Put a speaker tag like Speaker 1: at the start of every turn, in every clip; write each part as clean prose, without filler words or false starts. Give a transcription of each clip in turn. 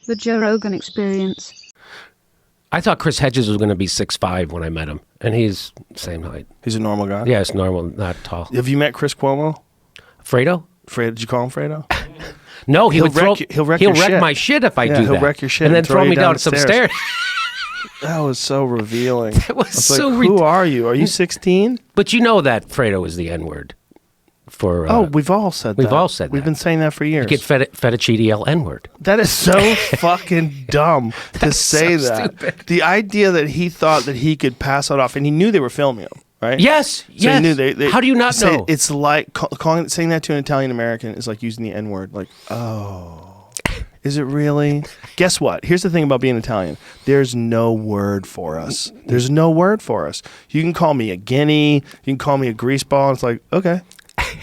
Speaker 1: The Joe Rogan Experience.
Speaker 2: I thought Chris Hedges was going to be 6'5" when I met him, and he's same height.
Speaker 3: He's a normal guy?
Speaker 2: Yeah, it's normal, not tall.
Speaker 3: Have you met Chris Cuomo?
Speaker 2: Fredo?
Speaker 3: Did you call him Fredo?
Speaker 2: No,
Speaker 3: he'll wreck
Speaker 2: my shit if I do that.
Speaker 3: He'll wreck your shit
Speaker 2: and then throw me down some stairs.
Speaker 3: That was so revealing.
Speaker 2: It was so
Speaker 3: like, who are you? Are you 16?
Speaker 2: But you know that Fredo is the N-word.
Speaker 3: We've all said that.
Speaker 2: We've all said that.
Speaker 3: We've been saying that for years.
Speaker 2: You get fettuccine N-word.
Speaker 3: That is so fucking dumb to say
Speaker 2: so
Speaker 3: that.
Speaker 2: Stupid.
Speaker 3: The idea that he thought that he could pass it off, and he knew they were filming him, right?
Speaker 2: Yes,
Speaker 3: so he knew they
Speaker 2: How do you not know?
Speaker 3: It's like saying that to an Italian American is like using the N-word. Like, oh, is it really? Guess what? Here's the thing about being Italian. There's no word for us. There's no word for us. You can call me a guinea. You can call me a greaseball. It's like, okay.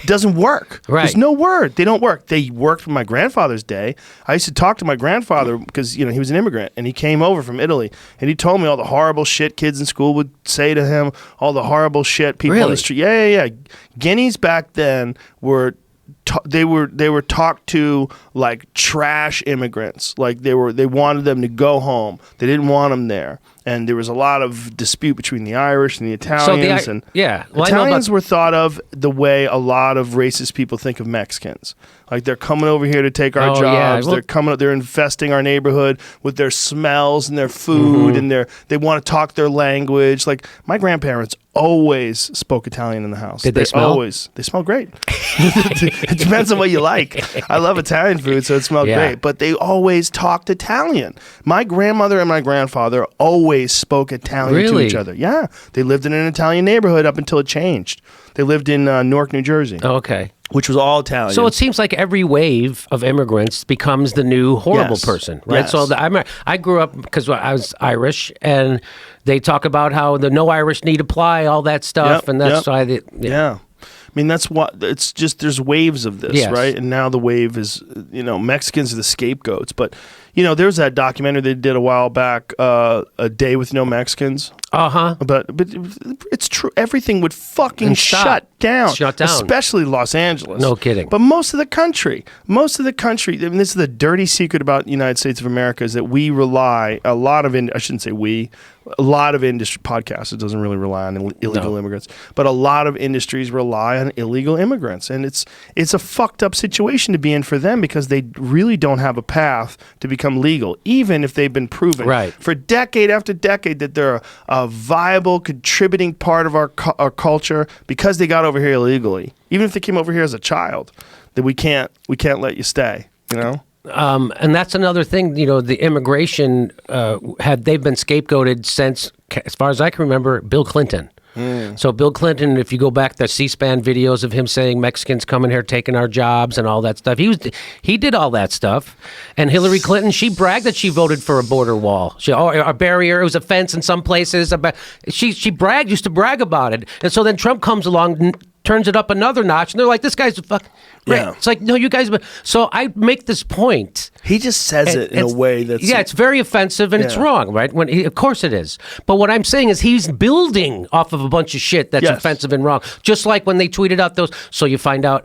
Speaker 3: Doesn't work.
Speaker 2: Right.
Speaker 3: There's no word. They don't work. They worked from my grandfather's day. I used to talk to my grandfather because he was an immigrant and he came over from Italy and he told me all the horrible shit kids in school would say to him, all the horrible shit people on the street. Yeah. Guineas back then were they were talked to like trash immigrants. Like they wanted them to go home. They didn't want them there. And there was a lot of dispute between the Irish and the Italians. Italians were thought of the way a lot of racist people think of Mexicans. Like they're coming over here to take our jobs. Yeah. They're infesting our neighborhood with their smells and their food, and they want to talk their language. Like my grandparents always spoke Italian in the house.
Speaker 2: Did they smell?
Speaker 3: They smell great. It depends on what you like. I love Italian food, so it smelled great. But they always talked Italian. My grandmother and my grandfather always spoke Italian to each other. Yeah. They lived in an Italian neighborhood up until it changed. They lived in Newark, New Jersey.
Speaker 2: Oh, okay.
Speaker 3: Which was all Italian.
Speaker 2: So it seems like every wave of immigrants becomes the new horrible person, right?
Speaker 3: Yes.
Speaker 2: So I grew up because I was Irish, and they talk about how the no Irish need apply, all that stuff, and that's why they...
Speaker 3: Yeah. I mean, that's what, it's just, there's waves of this, right? And now the wave is, Mexicans are the scapegoats. But, there's that documentary they did a while back, A Day with No Mexicans.
Speaker 2: Uh-huh.
Speaker 3: But it's true. Everything would fucking shut down. Especially Los Angeles.
Speaker 2: No kidding.
Speaker 3: But most of the country, I mean, this is the dirty secret about the United States of America is that we rely, a lot of industry podcasts, it doesn't really rely on illegal immigrants, but a lot of industries rely on illegal immigrants. And it's a fucked up situation to be in for them because they really don't have a path to become legal, even if they've been proven for decade after decade that they're a viable, contributing part of our culture because they got over here illegally. Even if they came over here as a child, that we can't let you stay,
Speaker 2: And that's another thing, the immigration, they've been scapegoated since, as far as I can remember, Bill Clinton. So Bill Clinton, if you go back to C-SPAN videos of him saying Mexicans coming here taking our jobs and all that stuff, he did all that stuff. And Hillary Clinton, she bragged that she voted for a border wall, a barrier. It was a fence in some places. She used to brag about it. And so then Trump comes along, turns it up another notch, and they're like, "This guy's a fuck." Right. Yeah. It's like, no, you guys. So I make this point.
Speaker 3: He just says it in a way that's...
Speaker 2: Yeah, it's very offensive and it's wrong, right? Of course it is. But what I'm saying is he's building off of a bunch of shit that's offensive and wrong. Just like when they tweeted out those... So you find out,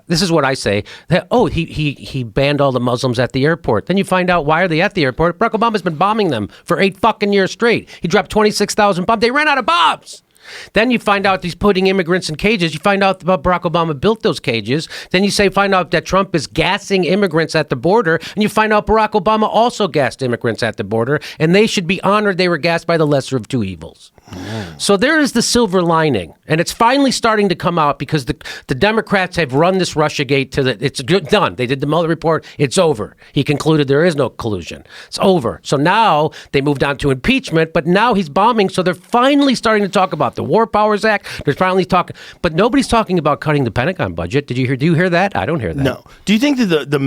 Speaker 2: this is what I say, that, he banned all the Muslims at the airport. Then you find out, why are they at the airport? Barack Obama's been bombing them for 8 fucking years straight. He dropped 26,000 bombs. They ran out of bombs. Then you find out he's putting immigrants in cages. You find out about Barack Obama built those cages. Then you find out that Trump is gassing immigrants at the border. And you find out Barack Obama also gassed immigrants at the border. And they should be honored they were gassed by the lesser of two evils. So there is the silver lining. And it's finally starting to come out because the Democrats have run this Russiagate it's done. They did the Mueller report. It's over. He concluded there is no collusion. It's over. So now they moved on to impeachment, but now he's bombing. So they're finally starting to talk about the War Powers Act. They're finally talking, but nobody's talking about cutting the Pentagon budget. Do you hear that? I don't hear that.
Speaker 3: No. Do you think that the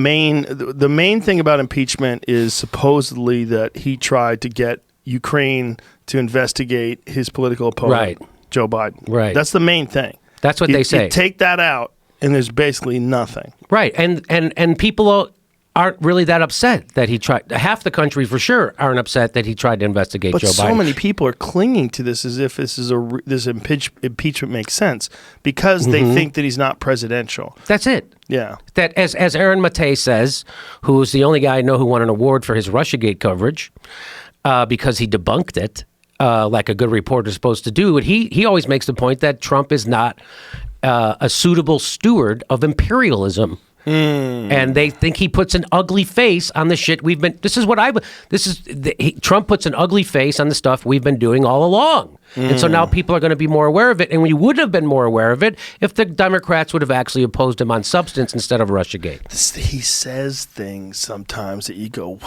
Speaker 3: main thing about impeachment is supposedly that he tried to get Ukraine to investigate his political opponent, Joe Biden? Right. That's the main thing.
Speaker 2: That's what they say.
Speaker 3: You take that out, and there's basically nothing.
Speaker 2: Right. And people aren't really that upset that he tried. Half the country, for sure, aren't upset that he tried to investigate
Speaker 3: but
Speaker 2: Joe Biden.
Speaker 3: But so many people are clinging to this as if this impeachment makes sense because they think that he's not presidential.
Speaker 2: That's it.
Speaker 3: Yeah.
Speaker 2: That as Aaron Matei says, who's the only guy I know who won an award for his Russiagate coverage because he debunked it like a good reporter is supposed to do. And he always makes the point that Trump is not a suitable steward of imperialism. And they think he puts an ugly face on the shit we've been. Trump puts an ugly face on the stuff we've been doing all along. And so now people are going to be more aware of it. And we would have been more aware of it if the Democrats would have actually opposed him on substance instead of Russiagate.
Speaker 3: He says things sometimes that you go,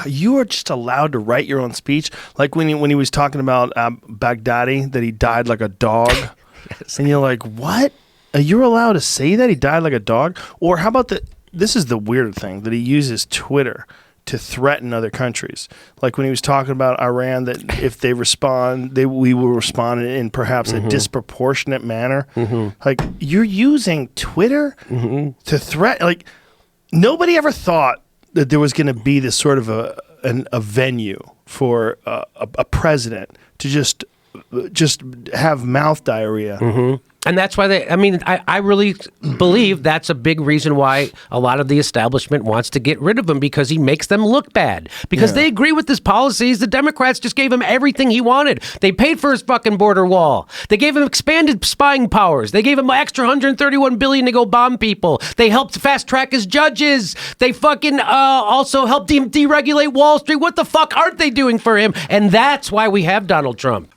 Speaker 3: you are just allowed to write your own speech. Like when he was talking about Baghdadi, that he died like a dog. Yes. And you're like, what? You're allowed to say that he died like a dog? Or how about this is the weird thing, that he uses Twitter to threaten other countries. Like when he was talking about Iran, that if they respond, we will respond in perhaps a disproportionate manner. Like, you're using Twitter to threaten. Like, nobody ever thought that there was going to be this sort of a venue for a president to just have mouth diarrhea.
Speaker 2: And that's why I really believe that's a big reason why a lot of the establishment wants to get rid of him, because he makes them look bad. Because they agree with his policies. The Democrats just gave him everything he wanted. They paid for his fucking border wall. They gave him expanded spying powers. They gave him extra $131 billion to go bomb people. They helped fast track his judges. They fucking also helped him deregulate Wall Street. What the fuck aren't they doing for him? And that's why we have Donald Trump.